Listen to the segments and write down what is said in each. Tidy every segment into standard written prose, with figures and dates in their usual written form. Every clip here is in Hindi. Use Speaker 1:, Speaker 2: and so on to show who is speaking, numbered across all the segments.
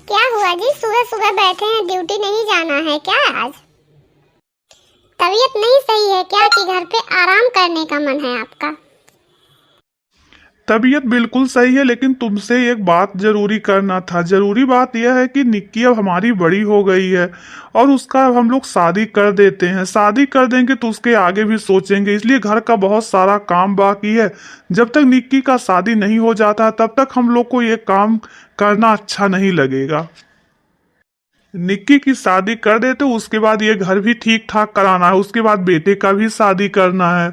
Speaker 1: क्या हुआ जी, सुबह सुबह बैठे हैं, ड्यूटी नहीं जाना है क्या आज? तबीयत नहीं सही है क्या कि घर पे आराम करने का मन है आपका?
Speaker 2: तबीयत बिल्कुल सही है, लेकिन तुमसे एक बात जरूरी करना था। जरूरी बात यह है कि निक्की अब हमारी बड़ी हो गई है और उसका अब हम लोग शादी कर देते हैं। शादी कर देंगे तो उसके आगे भी सोचेंगे, इसलिए घर का बहुत सारा काम बाकी है। जब तक निक्की का शादी नहीं हो जाता तब तक हम लोग को ये काम करना अच्छा नहीं लगेगा। निक्की की शादी कर देते, उसके बाद ये घर भी ठीक ठाक कराना है, उसके बाद बेटे का भी शादी करना है।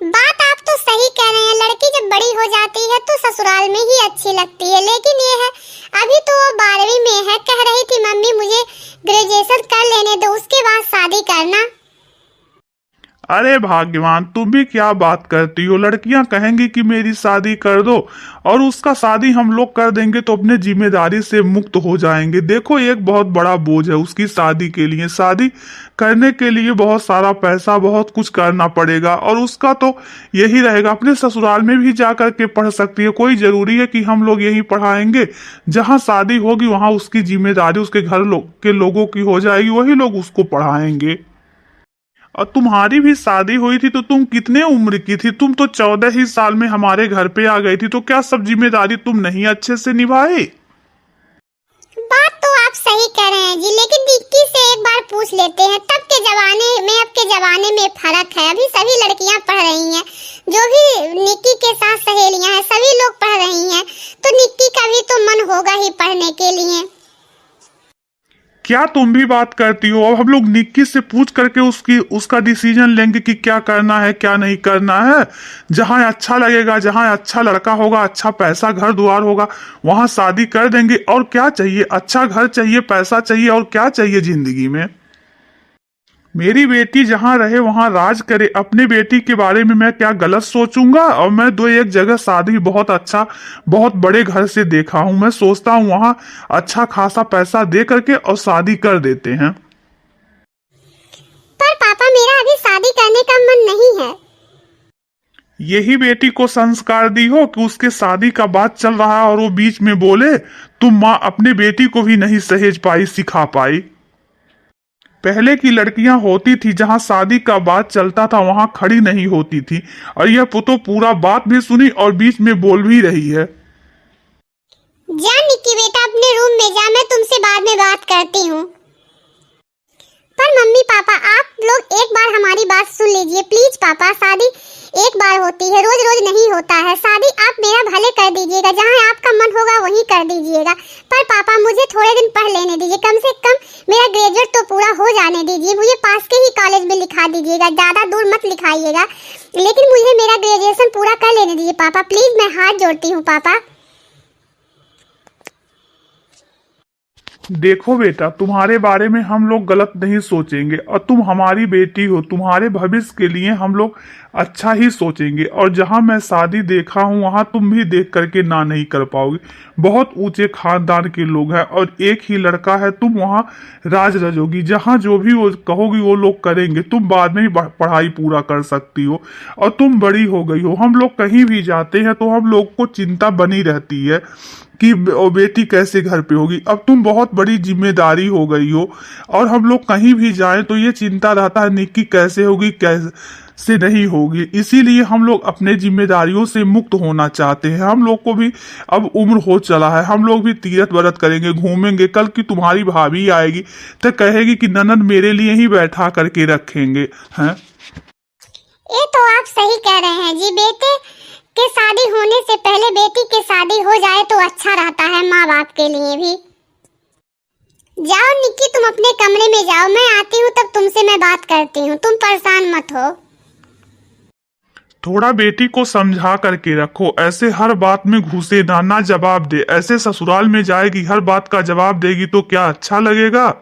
Speaker 1: बात आप तो सही कह रहे हैं, लड़की जब बड़ी हो जाती है तो ससुराल में ही अच्छी लगती है, लेकिन ये है अभी तो वो 12वीं में है। कह रही थी मम्मी मुझे ग्रेजुएशन कर लेने दो, उसके बाद शादी करना।
Speaker 2: अरे भाग्यवान, तुम भी क्या बात करती हो। लड़कियां कहेंगी कि मेरी शादी कर दो और उसका शादी हम लोग कर देंगे तो अपने जिम्मेदारी से मुक्त हो जाएंगे। देखो, एक बहुत बड़ा बोझ है उसकी शादी के लिए। शादी करने के लिए बहुत सारा पैसा, बहुत कुछ करना पड़ेगा और उसका तो यही रहेगा अपने ससुराल में भी जा करके पढ़ सकती है। कोई जरूरी है कि हम लोग यही पढ़ाएंगे? जहाँ शादी होगी वहां उसकी जिम्मेदारी उसके घर के लोगों की हो जाएगी, वही लोग उसको पढ़ाएंगे। और तुम्हारी भी शादी हुई थी तो तुम कितने उम्र की थी? तुम तो 14 ही साल में हमारे घर पे आ गई थी, तो क्या सब जिम्मेदारी तुम नहीं अच्छे से निभाई?
Speaker 1: बात तो आप सही कह रहे हैं जी, लेकिन निक्की से एक बार पूछ लेते हैं। तब के जमाने में अब के जमाने में फर्क है। अभी सभी लड़कियां पढ़ रही हैं, जो भी निक्की के साथ सहेलियां हैं सभी लोग पढ़ रही हैं, तो निक्की का भी तो मन होगा ही पढ़ने के लिए।
Speaker 2: क्या तुम भी बात करती हो? अब हम लोग निक्की से पूछ करके उसका डिसीजन लेंगे कि क्या करना है क्या नहीं करना है। जहां अच्छा लगेगा, जहां अच्छा लड़का होगा, अच्छा पैसा घर द्वार होगा, वहां शादी कर देंगे। और क्या चाहिए? अच्छा घर चाहिए, पैसा चाहिए, और क्या चाहिए जिंदगी में? मेरी बेटी जहां रहे वहां राज करे। अपनी बेटी के बारे में मैं क्या गलत सोचूंगा? और मैं दो एक जगह शादी बहुत अच्छा, बहुत बड़े घर से देखा हूं। मैं सोचता हूं वहां अच्छा खासा पैसा दे करके और शादी कर देते हैं।
Speaker 1: पर पापा मेरा अभी शादी करने का मन नहीं है।
Speaker 2: यही बेटी को संस्कार दी हो कि उसके शादी का बात चल रहा है और वो बीच में बोले? तुम माँ अपनी बेटी को भी नहीं सहेज पाई, सिखा पाई। पहले की लड़कियां होती थी जहां शादी का बात चलता था वहां खड़ी नहीं होती थी, और यह तो पूरा बात भी सुनी और बीच में बोल भी रही है।
Speaker 1: जा निक्की बेटा अपने रूम में जा, मैं तुमसे बाद में बात करती हूँ। पर मम्मी पापा आप लोग एक बार हमारी बात सुन लीजिए प्लीज। पापा शादी एक बार होती है, रोज रोज नहीं होता है। शादी आप मेरा भले कर दीजिएगा, जहाँ आपका मन होगा वहीं कर दीजिएगा। पर पापा मुझे थोड़े दिन पढ़ लेने दीजिए, कम से कम मेरा ग्रेजुएट तो पूरा हो जाने दीजिए। मुझे पास के ही कॉलेज में लिखा दीजिएगा, ज्यादा दूर मत लिखाइएगा, लेकिन मुझे मेरा ग्रेजुएशन पूरा कर लेने दीजिए पापा प्लीज। मैं हाथ जोड़ती हूँ पापा।
Speaker 2: देखो बेटा, तुम्हारे बारे में हम लोग गलत नहीं सोचेंगे और तुम हमारी बेटी हो। तुम्हारे भविष्य के लिए हम लोग अच्छा ही सोचेंगे। और जहां मैं शादी देखा हूं वहां तुम भी देख करके ना नहीं कर पाओगे। बहुत ऊंचे खानदान के लोग हैं और एक ही लड़का है। तुम वहां राज रजोगी, जहां जो भी वो कहोगी वो लोग करेंगे। तुम बाद में ही पढ़ाई पूरा कर सकती हो और तुम बड़ी हो गई हो। हम लोग कहीं भी जाते हैं तो हम लोग को चिंता बनी रहती है कि बेटी कैसे घर पे होगी। अब तुम बहुत बड़ी जिम्मेदारी हो गई हो और हम लोग कहीं भी जाएं तो ये चिंता रहता है निक्की कैसे होगी, कैसे नहीं होगी। इसीलिए हम लोग अपने जिम्मेदारियों से मुक्त होना चाहते हैं। हम लोग को भी अब उम्र हो चला है, हम लोग भी तीरथ व्रत करेंगे, घूमेंगे। कल की तुम्हारी भाभी आएगी तो कहेगी कि ननद मेरे लिए ही बैठा करके रखेंगे हैं।
Speaker 1: ये तो आप सही कह रहे हैं जी। बेटे के शादी होने से पहले बेटी की शादी हो जाए तो अच्छा रहता है माँ बाप के लिए भी। जाओ निक्की तुम अपने कमरे में जाओ, मैं आती हूँ तब तुमसे मैं बात करती हूँ, तुम परेशान मत हो।
Speaker 2: थोड़ा बेटी को समझा करके रखो, ऐसे हर बात में घुसे ना, ना जवाब दे। ऐसे ससुराल में जाएगी हर बात का जवाब देगी तो क्या अच्छा लगेगा?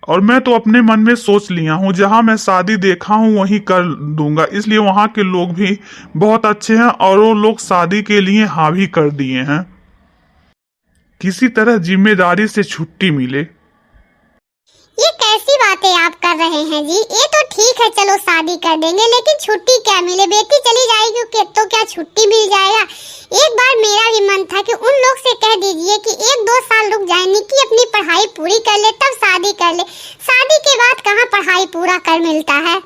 Speaker 2: और मैं तो अपने मन में सोच लिया हूँ, जहां मैं शादी देखा हूँ वहीं कर दूंगा। इसलिए वहां के लोग भी बहुत अच्छे हैं और वो लोग शादी के लिए हाँ भी कर दिए हैं। किसी तरह जिम्मेदारी से छुट्टी मिले।
Speaker 1: ये कैसी बातें बातें आप कर रहे हैं जी? ये तो ठीक है, चलो शादी कर देंगे, लेकिन छुट्टी क्या मिले? बेटी चली जाएगी तो क्या छुट्टी मिल जाएगा? एक बार मेरा भी मन था कि उन लोग से कह दीजिए कि 1-2 साल रुक जाए, निक्की अपनी पढ़ाई पूरी कर ले तब शादी कर ले। शादी के बाद कहाँ पढ़ाई पूरा कर मिलता है।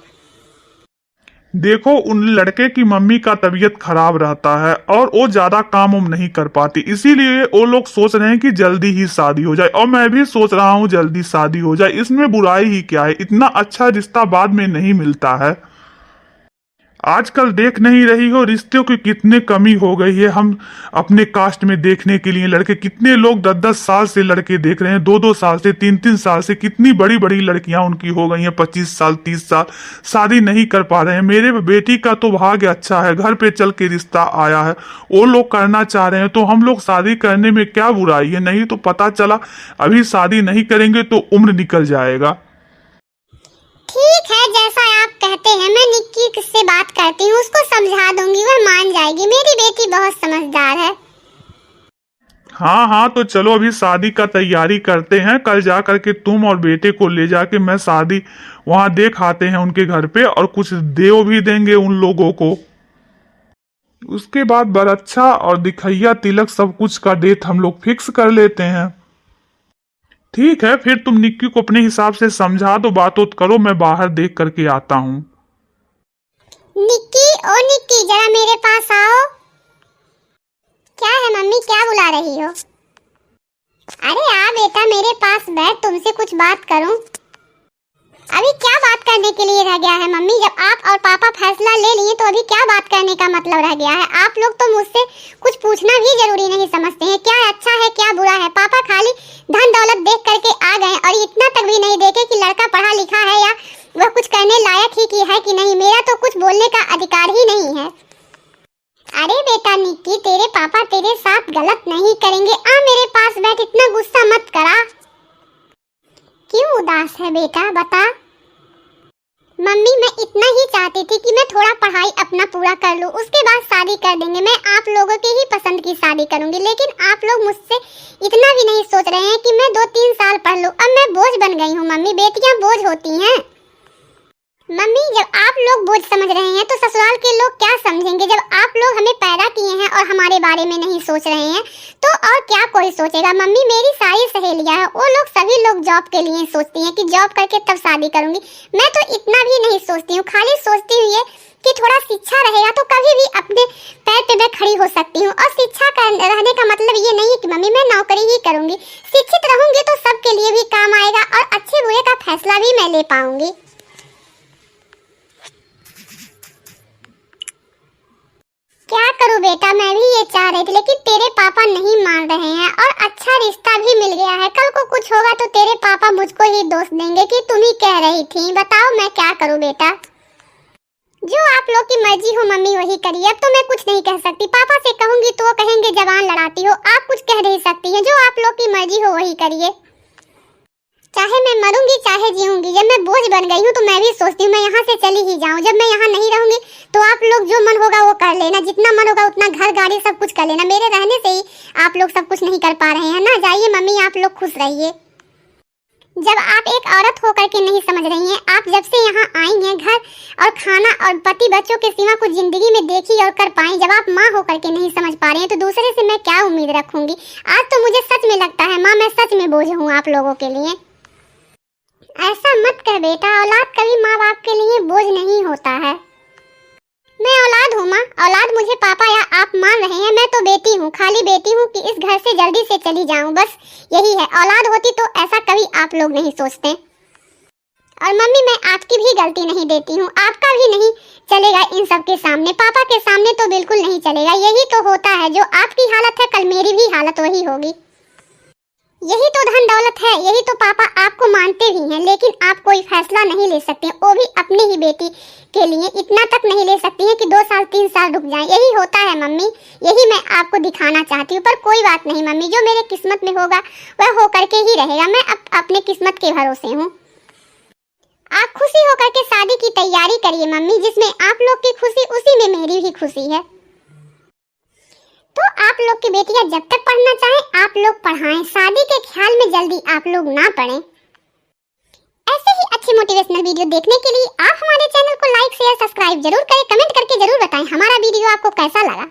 Speaker 2: देखो, उन लड़के की मम्मी का तबीयत खराब रहता है और वो ज्यादा काम उम नहीं कर पाती, इसीलिए वो लोग सोच रहे हैं कि जल्दी ही शादी हो जाए। और मैं भी सोच रहा हूँ जल्दी शादी हो जाए, इसमें बुराई ही क्या है? इतना अच्छा रिश्ता बाद में नहीं मिलता है। आजकल देख नहीं रही हो रिश्तों की कितने कमी हो गई है। हम अपने कास्ट में देखने के लिए लड़के, कितने लोग 10-10 साल से लड़के देख रहे हैं, 2-2 साल से, 3-3 साल से, कितनी बड़ी बड़ी लड़कियां उनकी हो गई हैं, 25 साल 30 साल, शादी नहीं कर पा रहे हैं। मेरे बेटी का तो भाग्य अच्छा है, घर पे चल के रिश्ता आया है, वो लोग करना चाह रहे हैं तो हम लोग शादी करने में क्या बुराई है? नहीं तो पता चला अभी शादी नहीं करेंगे तो उम्र निकल जाएगा।
Speaker 1: ठीक है, जैसा आप कहते हैं, मैं निक्की से बात करती हूँ, उसको समझा दूंगी, वह मान जाएगी। मेरी बेटी बहुत समझदार है।
Speaker 2: हाँ हाँ, तो चलो अभी शादी का तैयारी करते हैं। कल जा करके तुम और बेटे को ले जाके मैं शादी वहां देख आते हैं उनके घर पे, और कुछ देव भी देंगे उन लोगों को। उसके बाद बरच्छा और दिखैया तिलक सब कुछ का डेट हम लोग फिक्स कर लेते हैं। ठीक है, फिर तुम निक्की को अपने हिसाब से समझा दो, बात उत करो, मैं बाहर देख करके आता हूँ।
Speaker 1: निक्की, ओ निक्की, जरा मेरे पास आओ। क्या है मम्मी, क्या बुला रही हो? अरे आ बेटा, मेरे पास बैठ, तुमसे कुछ बात करूं। अभी क्या बात करने के लिए रह गया है मम्मी? जब आप और पापा फैसला ले लिए तो अभी क्या बात करने का मतलब रह गया है? आप लोग तो मुझसे कुछ पूछना भी जरूरी नहीं समझते हैं। क्या अच्छा है क्या बुरा है? पापा खाली धन दौलत देख करके आ गए और इतना तक भी नहीं देखे कि लड़का पढ़ा लिखा है या वह कुछ करने लायक ही की है कि नहीं। मेरा तो कुछ बोलने का अधिकार ही नहीं है। अरे बेटा निक्की, तेरे पापा तेरे साथ गलत नहीं करेंगे। आ मेरे पास बैठ, इतना गुस्सा मत करा। क्यों उदास है बेटा, बता। मम्मी, मैं इतना ही चाहती थी कि मैं थोड़ा पढ़ाई अपना पूरा कर लूं, उसके बाद शादी कर देंगे। मैं आप लोगों के ही पसंद की शादी करूंगी, लेकिन आप लोग मुझसे इतना भी नहीं सोच रहे हैं कि मैं 2-3 साल पढ़ लूं। अब मैं बोझ बन गई हूं मम्मी, बेटियां बोझ होती हैं। मम्मी, जब आप लोग बोझ समझ रहे हैं तो ससुराल के लोग क्या समझेंगे? जब आप लोग हमें पैदा किए हैं और हमारे बारे में नहीं सोच रहे हैं तो और क्या कोई सोचेगा? मम्मी, मेरी सारी सहेलियां हैं, वो लोग सभी लोग जॉब के लिए सोचती हैं कि जॉब करके तब शादी करूंगी। मैं तो इतना भी नहीं सोचती हूँ, खाली सोचती हूँ ये कि थोड़ा शिक्षा रहेगा तो कभी भी अपने पैर पे मैं खड़ी हो सकती हूँ। और शिक्षा रहने का मतलब ये नहीं है कि मम्मी मैं नौकरी ही करूंगी। शिक्षित रहूंगी तो सबके लिए भी काम आएगा और अच्छे बुरे का फैसला भी मैं ले पाऊंगी। क्या करूं बेटा, मैं भी ये चाह रही थी, लेकिन तेरे पापा नहीं मान रहे हैं और अच्छा रिश्ता भी मिल गया है। कल को कुछ होगा तो तेरे पापा मुझको ही दोष देंगे कि तुम ही कह रही थी। बताओ मैं क्या करूं बेटा? जो आप लोग की मर्जी हो मम्मी वही करिए। अब तो मैं कुछ नहीं कह सकती, पापा से कहूंगी तो वो कहेंगे जबान लड़ाती हो। आप कुछ कह नहीं सकती हैं, जो आप लोग की मर्जी हो वही करिए। चाहे मैं मरूंगी चाहे जीऊंगी, जब मैं बोझ बन गई हूँ तो मैं भी सोचती हूँ मैं यहाँ से चली ही जाऊँ। जब मैं यहाँ नहीं रहूंगी तो आप लोग जो मन होगा वो कर लेना, जितना मन होगा उतना घर गाड़ी सब कुछ कर लेना। मेरे रहने से ही आप लोग सब कुछ नहीं कर पा रहे हैं ना। जाइए मम्मी, आप लोग खुश रहिए। जब आप एक औरत होकर के नहीं समझ रही हैं, आप जब से यहाँ आई हैं, घर और खाना और पति बच्चों के सिवा कुछ जिंदगी में देखी और कर पाई, जब आप माँ होकर के नहीं समझ पा रही हैं तो दूसरे से मैं क्या उम्मीद रखूंगी? आज तो मुझे सच में लगता है माँ, मैं सच में बोझ हूँ आप लोगों के लिए। ऐसा मत कर बेटा, औलाद कभी माँ बाप के लिए बोझ नहीं होता है। मैं औलाद हूँ माँ, औलाद मुझे पापा या आप मान रहे हैं, मैं तो बेटी हूँ, खाली बेटी हूँ कि इस घर से जल्दी से चली जाऊँ, बस यही है। औलाद होती तो ऐसा कभी आप लोग नहीं सोचते। और मम्मी, मैं आपकी भी गलती नहीं देती हूँ, आपका भी नहीं चलेगा इन सब के सामने, पापा के सामने तो बिल्कुल नहीं चलेगा। यही तो होता है, जो आपकी हालत है कल मेरी भी हालत वही होगी। यही तो धन दौलत है, यही तो पापा आपको मानते भी हैं, लेकिन आप कोई फैसला नहीं ले सकते, वो भी अपनी ही बेटी के लिए। इतना तक नहीं ले सकती हैं कि 2 साल 3 साल रुक जाएं। यही होता है मम्मी, यही मैं आपको दिखाना चाहती हूँ। पर कोई बात नहीं मम्मी, जो मेरे किस्मत में होगा वह होकर के ही रहेगा। मैं अपने किस्मत के भरोसे हूँ। आप खुशी होकर के शादी की तैयारी करिए मम्मी, जिसमें आप लोग की खुशी उसी में मेरी भी खुशी है। तो आप लोग की बेटियां जब तक पढ़ना चाहें आप लोग पढ़ाएं, शादी के ख्याल में जल्दी आप लोग ना पड़ें। ऐसे ही अच्छी मोटिवेशनल वीडियो देखने के लिए आप हमारे चैनल को लाइक शेयर सब्सक्राइब जरूर करें, कमेंट करके जरूर बताएं हमारा वीडियो आपको कैसा लगा।